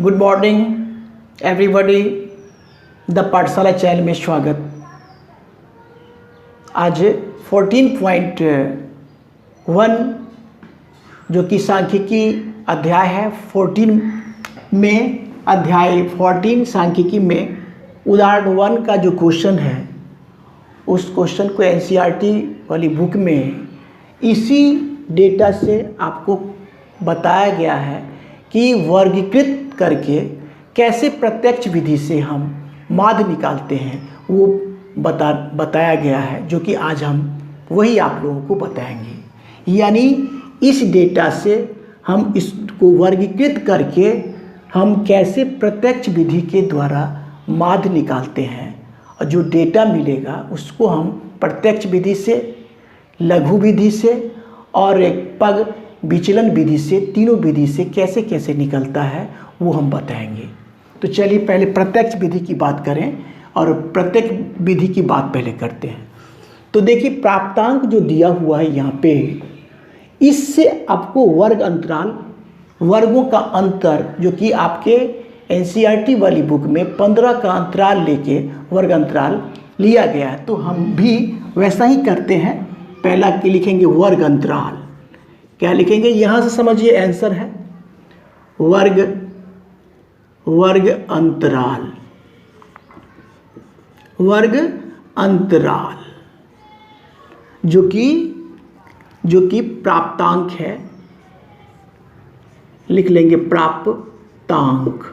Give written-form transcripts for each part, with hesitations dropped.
Good morning everybody, the पाठशाला channel में स्वागत। आज 14.1 जो कि सांख्यिकी अध्याय है 14 में, अध्याय 14 सांख्यिकी में उदाहरण 1 का जो क्वेश्चन है उस क्वेश्चन को एनसीईआरटी वाली बुक में इसी डेटा से आपको बताया गया है कि वर्गीकृत करके कैसे प्रत्यक्ष विधि से हम माध्य निकालते हैं वो बताया गया है, जो कि आज हम वही आप लोगों को बताएंगे। यानी इस डेटा से हम इसको वर्गीकृत करके हम कैसे प्रत्यक्ष विधि के द्वारा माध्य निकालते हैं, और जो डेटा मिलेगा उसको हम प्रत्यक्ष विधि से, लघु विधि से और एक पग विचलन विधि से, तीनों विधि से कैसे कैसे निकलता है वो हम बताएंगे। तो चलिए पहले प्रत्यक्ष विधि की बात करें और प्रत्यक्ष विधि की बात पहले करते हैं। तो देखिए प्राप्तांक जो दिया हुआ है यहाँ पे, इससे आपको वर्ग अंतराल, वर्गों का अंतर जो कि आपके एनसीईआरटी वाली बुक में 15 का अंतराल लेके वर्ग अंतराल लिया गया है। तो हम भी वैसा ही करते हैं। पहला के लिखेंगे वर्ग अंतराल। क्या लिखेंगे? यहाँ से समझिए आंसर है वर्ग अंतराल, वर्ग अंतराल जो कि प्राप्तांक है, लिख लेंगे प्राप्तांक।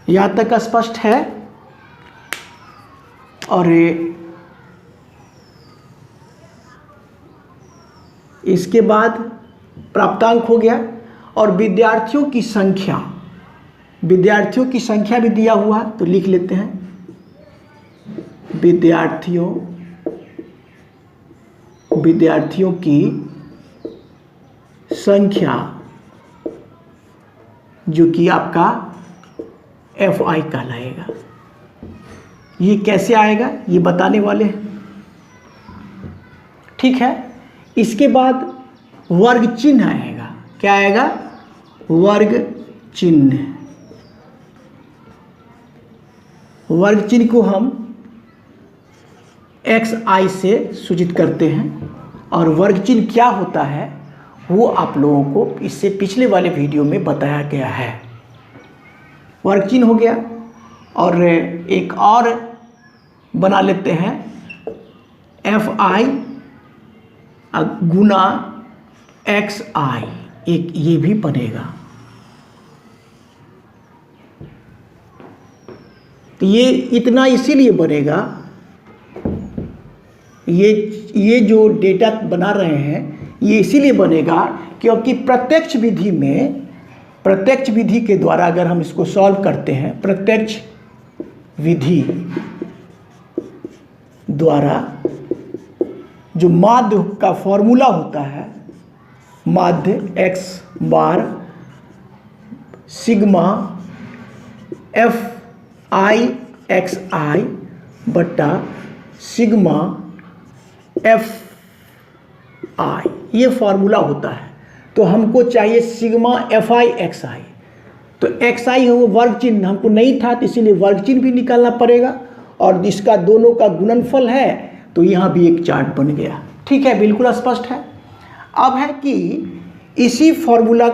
यहाँ तक स्पष्ट है। और इसके बाद प्राप्तांक हो गया। और विद्यार्थियों की संख्या भी दिया हुआ है, तो लिख लेते हैं विद्यार्थियों की संख्या जो कि आपका FI कहलाएगा। ये कैसे आएगा ये बताने वाले हैं, ठीक है। इसके बाद वर्ग चिन्ह आएगा। क्या आएगा? वर्ग चिन्ह। वर्ग चिन्ह को हम XI से सूचित करते हैं। और वर्ग चिन्ह क्या होता है वो आप लोगों को इससे पिछले वाले वीडियो में बताया गया है। वर्ग चिन्ह हो गया। और एक और बना लेते हैं FI गुना XI, एक ये भी बनेगा। तो ये इतना इसीलिए बनेगा, ये जो डेटा बना रहे हैं ये इसीलिए बनेगा क्योंकि प्रत्यक्ष विधि के द्वारा अगर हम इसको सॉल्व करते हैं, प्रत्यक्ष विधि द्वारा जो माध्य का फॉर्मूला होता है, माध्य x बार सिग्मा FI XI बटा सिग्मा FI, ये फॉर्मूला होता है। तो हमको चाहिए सिग्मा FI XI। तो XI है वो वर्ग चिन्ह हमको नहीं था, तो इसीलिए वर्ग चिन्ह भी निकालना पड़ेगा। और जिसका दोनों का गुणनफल है तो यहाँ भी एक चार्ट बन गया, ठीक है, बिल्कुल स्पष्ट है। अब है कि इसी फॉर्मूला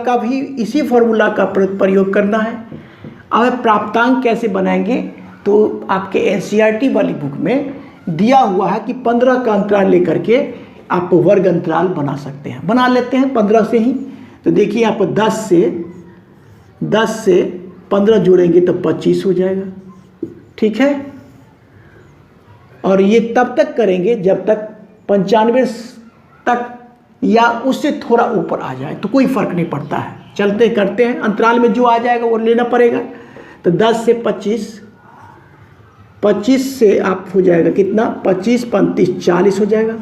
का प्रयोग करना है। अब प्राप्तांक कैसे बनाएंगे? तो आपके एनसीईआरटी वाली बुक में दिया हुआ है कि 15 का अंतराल लेकर के आप वर्ग अंतराल बना सकते हैं। बना लेते हैं 15 से ही। तो देखिए आप 10 से 15 जोड़ेंगे तो 25 हो जाएगा, ठीक है। और ये तब तक करेंगे जब तक 95 तक या उससे थोड़ा ऊपर आ जाए, तो कोई फर्क नहीं पड़ता है। चलते करते हैं, अंतराल में जो आ जाएगा वो लेना पड़ेगा। तो 10 से 25 से आप हो जाएगा कितना? 25 35 40 हो जाएगा,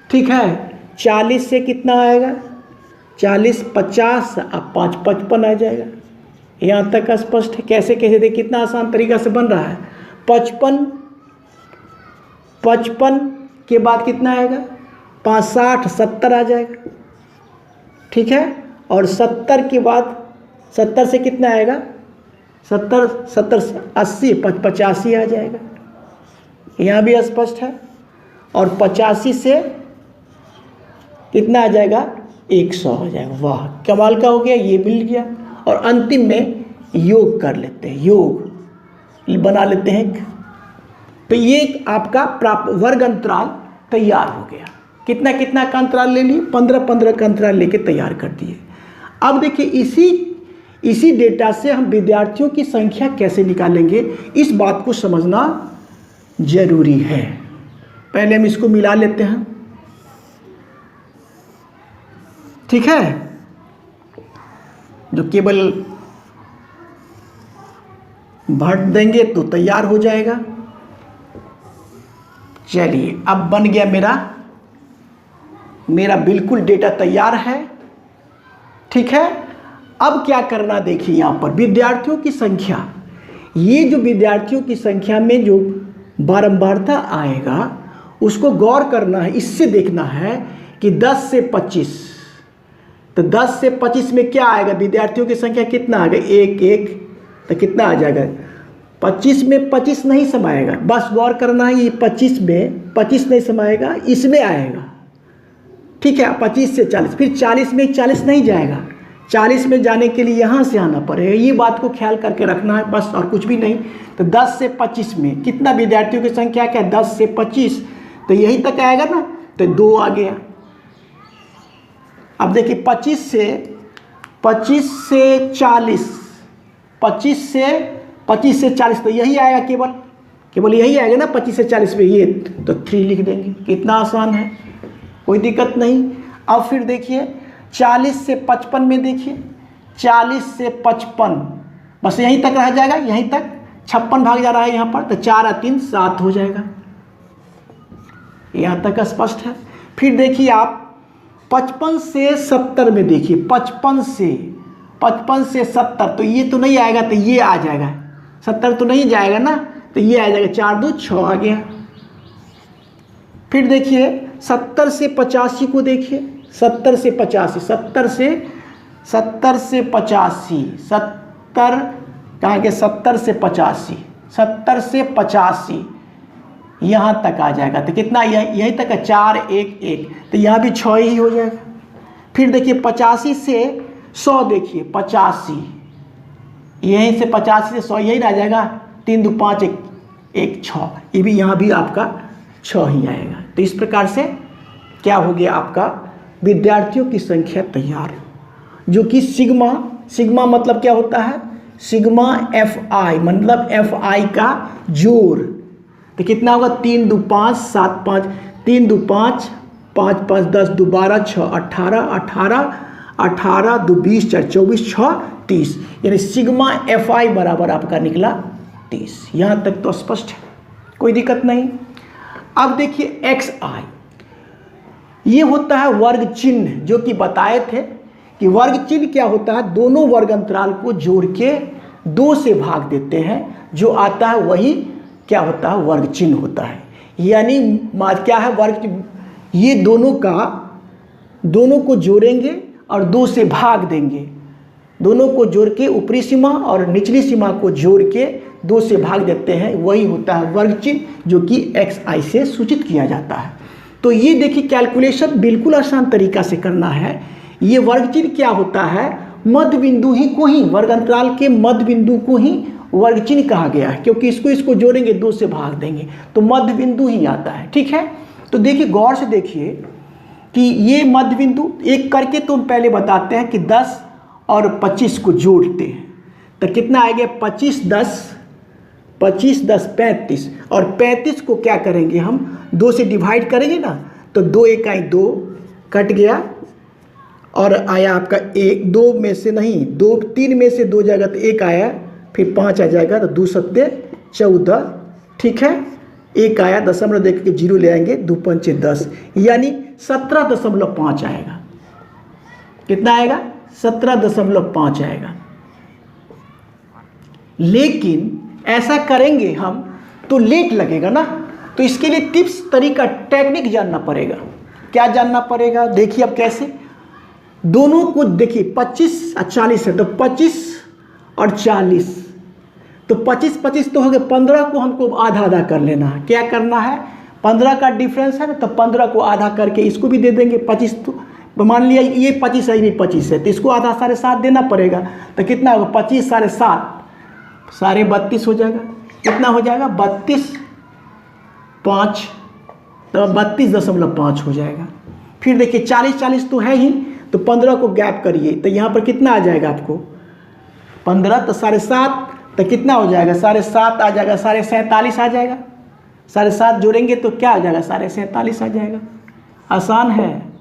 ठीक है। 40 से कितना आएगा? 40 50 अब 5 55 आ जाएगा। यहाँ तक स्पष्ट है। कैसे कैसे देखिए कितना आसान तरीका से बन रहा है। 55 के बाद कितना आएगा? 5 60 70 आ जाएगा। ठीक है। और 70 के बाद 70 से कितना आएगा, 70 से 80, 85 आ जाएगा, यहाँ भी स्पष्ट है। और 85 से कितना आ जाएगा, 100 हो जाएगा। वाह कमाल का हो गया, ये मिल गया। और अंतिम में योग कर लेते हैं, योग बना लेते हैं। तो ये आपका प्राप्त वर्ग अंतराल तैयार हो गया। कितना कितना का अंतराल ले लिए, 15-15 का अंतराल लेके तैयार कर दिए। अब देखिए इसी डेटा से हम विद्यार्थियों की संख्या कैसे निकालेंगे, इस बात को समझना जरूरी है। पहले हम इसको मिला लेते हैं, ठीक है। जो केवल भर देंगे तो तैयार हो जाएगा। चलिए अब बन गया मेरा बिल्कुल डेटा तैयार है, ठीक है। अब क्या करना, देखिए यहाँ पर विद्यार्थियों की संख्या, ये जो विद्यार्थियों की संख्या में जो बारंबारता आएगा उसको गौर करना है। इससे देखना है कि 10 से 25, तो 10 से 25 में क्या आएगा, विद्यार्थियों की संख्या कितना आ गया, 1 तो कितना आ जाएगा, 25 में 25 नहीं समाएगा। बस गौर करना है, ये 25 में 25 नहीं समाएगा, इसमें आएगा, ठीक है। 25 से 40, फिर 40 में 40 नहीं जाएगा, 40 में जाने के लिए यहाँ से आना पड़ेगा। ये बात को ख्याल करके रखना है बस, और कुछ भी नहीं। तो 10 से 25 में कितना विद्यार्थियों की संख्या क्या है, 10 से 25, तो यही तक आएगा ना, तो 2 आ गया। अब देखिए 25 से 40, 25 से 40, तो यही आएगा, केवल यही आएगा ना 25 से 40 में, ये तो 3 लिख देंगे। कितना आसान है, कोई दिक्कत नहीं। अब फिर देखिए 40 से 55 में, देखिए 40 से 55 बस यहीं तक रह जाएगा, यहीं तक 56 भाग जा रहा है यहाँ पर, तो 4 और 3 7 हो जाएगा। यहाँ तक स्पष्ट है। फिर देखिए आप 55 से 70 में, देखिए 55 से 70, तो ये तो नहीं आएगा, तो ये आ जाएगा। 70 तो नहीं जाएगा ना, तो ये आ जाएगा, 4 2 6 आ गया। फिर देखिए 70 से 85 को, देखिए 70 से 85, 70 से 85, 70 कहाँ के, 70 से 85, 70 से 85 यहाँ तक आ जाएगा। तो कितना, यहीं तक है, 4 1 1, तो यहाँ भी 6 ही हो जाएगा। फिर देखिए 85 से 100, देखिए 85, यहीं से 85 से 100 यही रह जाएगा, 3 2 5 1 6, ये भी यहाँ भी आपका 6 ही आएगा। तो इस प्रकार से क्या हो गया, आपका विद्यार्थियों की संख्या तैयार, जो कि सिग्मा मतलब क्या होता है, सिग्मा FI, मतलब FI का जोड़। तो कितना होगा, 3 2 5 7 5, 3 2 5 5 5 10 2 12 6 18 18 18 2 20 4 24 6 30, यानी सिग्मा FI बराबर आपका निकला 30। यहाँ तक तो स्पष्ट है, कोई दिक्कत नहीं। अब देखिए XI, ये होता है वर्ग चिन्ह, जो कि बताए थे कि वर्ग चिन्ह क्या होता है, दोनों वर्ग अंतराल को जोड़ के 2 से भाग देते हैं, जो आता है वही क्या होता है, वर्ग चिन्ह होता है। यानी क्या है, वर्ग, ये दोनों को जोड़ेंगे और 2 से भाग देंगे, दोनों को जोड़ के ऊपरी सीमा और निचली सीमा को जोड़ के 2 से भाग देते हैं, वही होता है वर्ग चिन्ह, जो कि XI से सूचित किया जाता है। तो ये देखिए कैलकुलेशन बिल्कुल आसान तरीका से करना है। ये वर्ग चिन्ह क्या होता है, मध्य बिंदु ही को ही, वर्ग अंतराल के मध्य बिंदु को ही वर्ग चिन्ह कहा गया है, क्योंकि इसको जोड़ेंगे 2 से भाग देंगे तो मध्य बिंदु ही आता है, ठीक है। तो देखिए गौर से देखिए कि ये मध्य बिंदु एक करके तो हम पहले बताते हैं कि 10 और 25 को जोड़ते हैं, तो कितना आएगा, 25 10 35, और 35 को क्या करेंगे हम, 2 से डिवाइड करेंगे ना, तो 2 1 2 कट गया, और आया आपका 1 2 में से नहीं, 2 3 में से 2 जाएगा तो 1 आया, फिर 5 आ जाएगा, तो 2 7 14, ठीक है। 1 आया, दशमलव देख के 0 ले आएंगे, 2 5 10, यानी 17.5 आएगा। कितना आएगा, 17.5 आएगा। लेकिन ऐसा करेंगे हम तो लेट लगेगा ना, तो इसके लिए टिप्स, तरीका, टेक्निक जानना पड़ेगा। क्या जानना पड़ेगा, देखिए अब कैसे, दोनों को देखिए 25 और 40 है, तो 25 और 40, तो 25 तो हो गए, 15 को हमको आधा आधा कर लेना है। क्या करना है, 15 का डिफरेंस है ना, तो 15 को आधा करके इसको भी दे देंगे। 25 तो मान लिया ये 25 है, ये भी 25 है, तो इसको आधा 7.5 देना पड़ेगा। तो कितना होगा, 25 7.5 32 हो जाएगा। कितना हो जाएगा, 32 5, तो 32.5 हो जाएगा। फिर देखिए 40 तो है ही, तो 15 को गैप करिए, तो यहाँ पर कितना आ जाएगा आपको, 15 तो 7.5, तो कितना हो जाएगा, 7.5 आ जाएगा, 47.5 आ जाएगा। 7.5 जोड़ेंगे तो क्या आ जाएगा, 47.5 आ जाएगा। आसान है।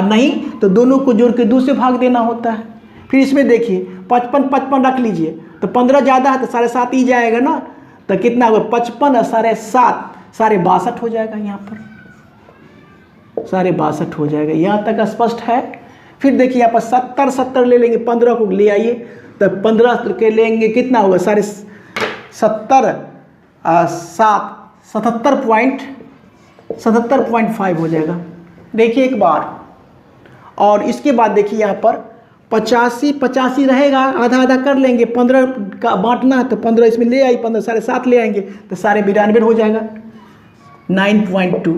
नहीं तो दोनों को जोड़ के 2 से भाग देना होता है। फिर इसमें देखिए 55 रख लीजिए, तो 15 ज़्यादा है तो 7.5 ही जाएगा ना, तो कितना होगा, 55 और 7.5 62 हो जाएगा। यहाँ पर 62 हो जाएगा। यहाँ तक स्पष्ट है। फिर देखिए यहाँ पर 70 ले लेंगे, 15 को ले आइए, तो 15 के लेंगे, कितना होगा, 77.5 हो जाएगा। देखिए एक बार, और इसके बाद देखिए यहाँ पर 85 रहेगा, आधा आधा कर लेंगे, 15 का बांटना है तो 15 इसमें ले आई, 15 7.5 ले आएंगे तो 92.5 हो जाएगा। 9.2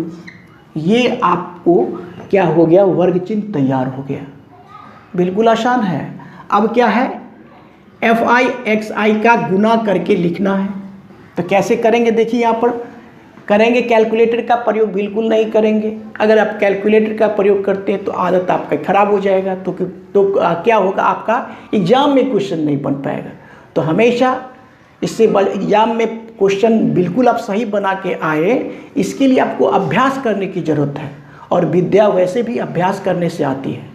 ये आपको क्या हो गया, वर्ग चिन्ह तैयार हो गया। बिल्कुल आसान है। अब क्या है, FI XI का गुना करके लिखना है। तो कैसे करेंगे, देखिए यहाँ पर करेंगे, कैलकुलेटर का प्रयोग बिल्कुल नहीं करेंगे। अगर आप कैलकुलेटर का प्रयोग करते हैं तो आदत आपका खराब हो जाएगा, तो क्या होगा, आपका एग्जाम में क्वेश्चन नहीं बन पाएगा। तो हमेशा इससे एग्जाम में क्वेश्चन बिल्कुल आप सही बना के आए, इसके लिए आपको अभ्यास करने की ज़रूरत है। और विद्या वैसे भी अभ्यास करने से आती है।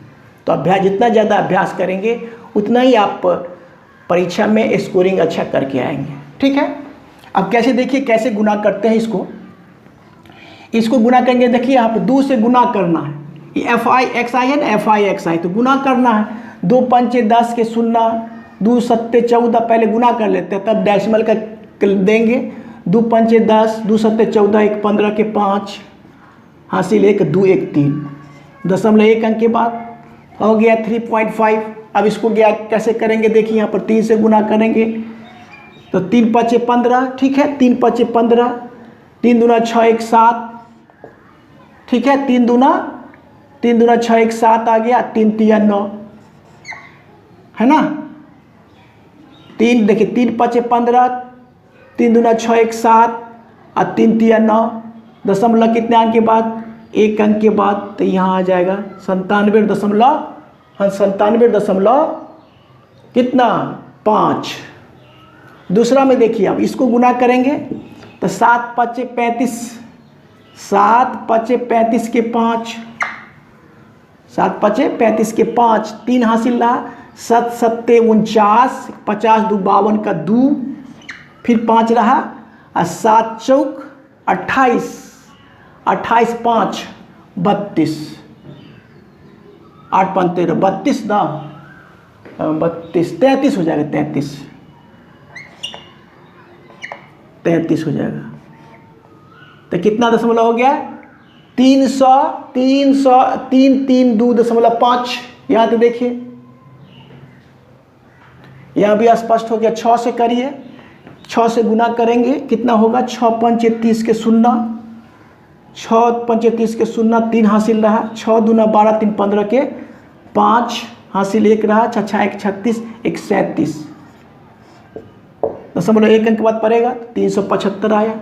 तो अभ्यास, जितना ज़्यादा अभ्यास करेंगे उतना ही आप परीक्षा में स्कोरिंग अच्छा करके आएंगे। ठीक है। अब कैसे, देखिए कैसे गुना करते हैं इसको गुना करेंगे। देखिए यहाँ पर 2 से गुना करना है, ये FI XI है ना, FI XI तो गुना करना है। 2 पंचे 10 के 0, 2 सत्ते 14, पहले गुना कर लेते हैं तब डेसिमल का देंगे। 2 पंचे 10, 2 सत्ते 14, 1 15 के 5, हासिल 1 2 1 3, 0.1 अंक के बाद हो गया 3.5। अब इसको गया कैसे करेंगे, देखिए यहाँ पर 3 से गुना करेंगे तो 3 5 15, ठीक है, 3 5 15, 3 दूना 6 1 7, ठीक है, 3 दूना 6 1 7 आ गया, 3 3 9 है ना। 3 देखिए 3 5 15, 3 दूना 6 1 7 और 3 3 9, दशमलव कितने अंक के बाद, 1 अंक के बाद, तो यहाँ आ जाएगा 97.5 कितना 5। दूसरा में देखिए, अब इसको गुना करेंगे तो 7 5 35, 7 5 35 के 5, 7 5 35 के 5, 3 हासिल रहा, 7 7 49, 50 2 52 का 2, फिर 5 रहा और 7 चौक 28, 28 5 32, 8 5 13 32 ना 32 33 हो जाएगा, 33 हो जाएगा। तो कितना दशमलव हो गया, 302.5। यहाँ तो देखिए यहाँ भी स्पष्ट हो गया। 6 से करिए, 6 से गुना करेंगे, कितना होगा, 6 5 30 के 0, 6 5 30 के 0, 3 हासिल रहा, 6 दूना 12 3 15 के 5, हासिल 1 रहा, 6 6 1 36, 1 37, 0.1 अंक के बाद पड़ेगा 375 आया।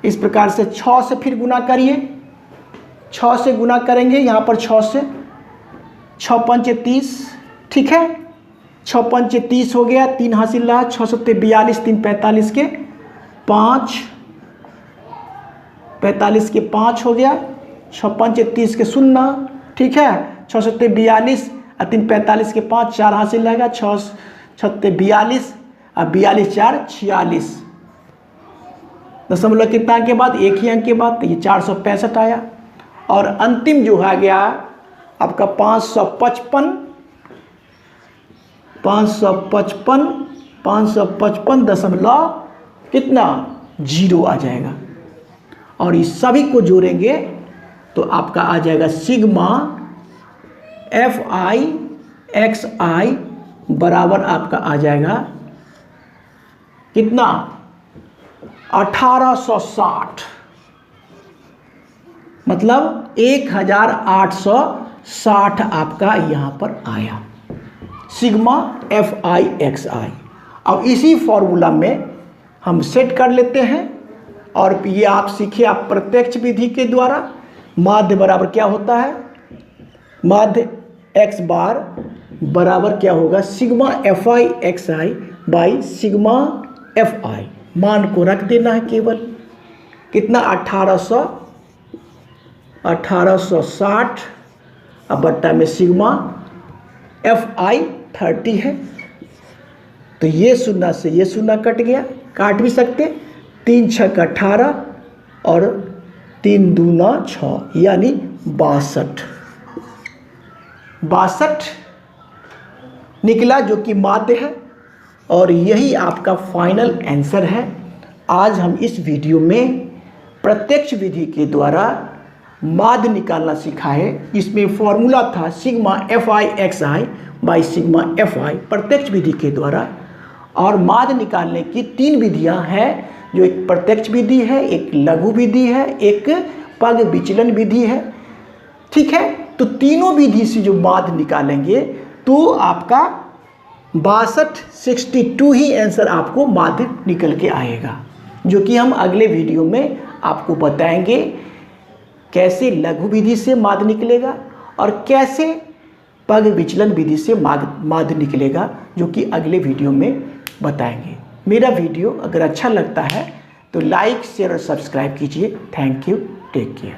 इस प्रकार से 6 से फिर गुना करिए, 6 से गुना करेंगे, यहाँ पर 6 से 6 5 30, ठीक है, 6 5 30 हो गया, 3 हासिल रहा, 6 7 42, 3 45 के 5, 45 के 5 हो गया, 6 5 30 के 0, ठीक है, 6 7 42 और 3 45 के 5, 4 हासिल रहेगा, 6 6 42 और 42 4 46, दशमलव कितना अंक के बाद, 1 ही अंक के बाद, तो ये 465 आया। और अंतिम जो है गया आपका 555 दशमलव कितना 0 आ जाएगा। और इस सभी को जोड़ेंगे तो आपका आ जाएगा सिग्मा FI/XI बराबर आपका आ जाएगा कितना, 1860, मतलब 1860 आपका यहाँ पर आया सिग्मा FI/XI। अब इसी फॉर्मूला में हम सेट कर लेते हैं और ये आप सीखे आप प्रत्यक्ष विधि के द्वारा। माध्य बराबर क्या होता है, माध्य x बार बराबर क्या होगा, sigma FI/XI by sigma FI। मान को रख देना है केवल, कितना 1860 अब बट्टा में सिग्मा FI 30 है, तो ये शून्य से ये शून्य कट गया, काट भी सकते, 3 छक 18 और 3 दूना 6 यानी 62 निकला, जो कि माध्य है। और यही आपका फाइनल आंसर है। आज हम इस वीडियो में प्रत्यक्ष विधि के द्वारा माध्य निकालना सीखा है। इसमें फॉर्मूला था sigma FI/XI by sigma FI प्रत्यक्ष विधि के द्वारा। और माध्य निकालने की 3 विधियां हैं, जो एक प्रत्यक्ष विधि है, एक लघु विधि है, एक पग विचलन विधि है। ठीक है, तो तीनों विधि से जो माध्य निकालेंगे तो आपका 62 ही आंसर आपको माध्य निकल के आएगा, जो कि हम अगले वीडियो में आपको बताएंगे कैसे लघु विधि से माध्य निकलेगा और कैसे पग विचलन विधि से माध्य निकलेगा, जो कि अगले वीडियो में बताएंगे। मेरा वीडियो अगर अच्छा लगता है तो लाइक, शेयर और सब्सक्राइब कीजिए। Thank you, take care.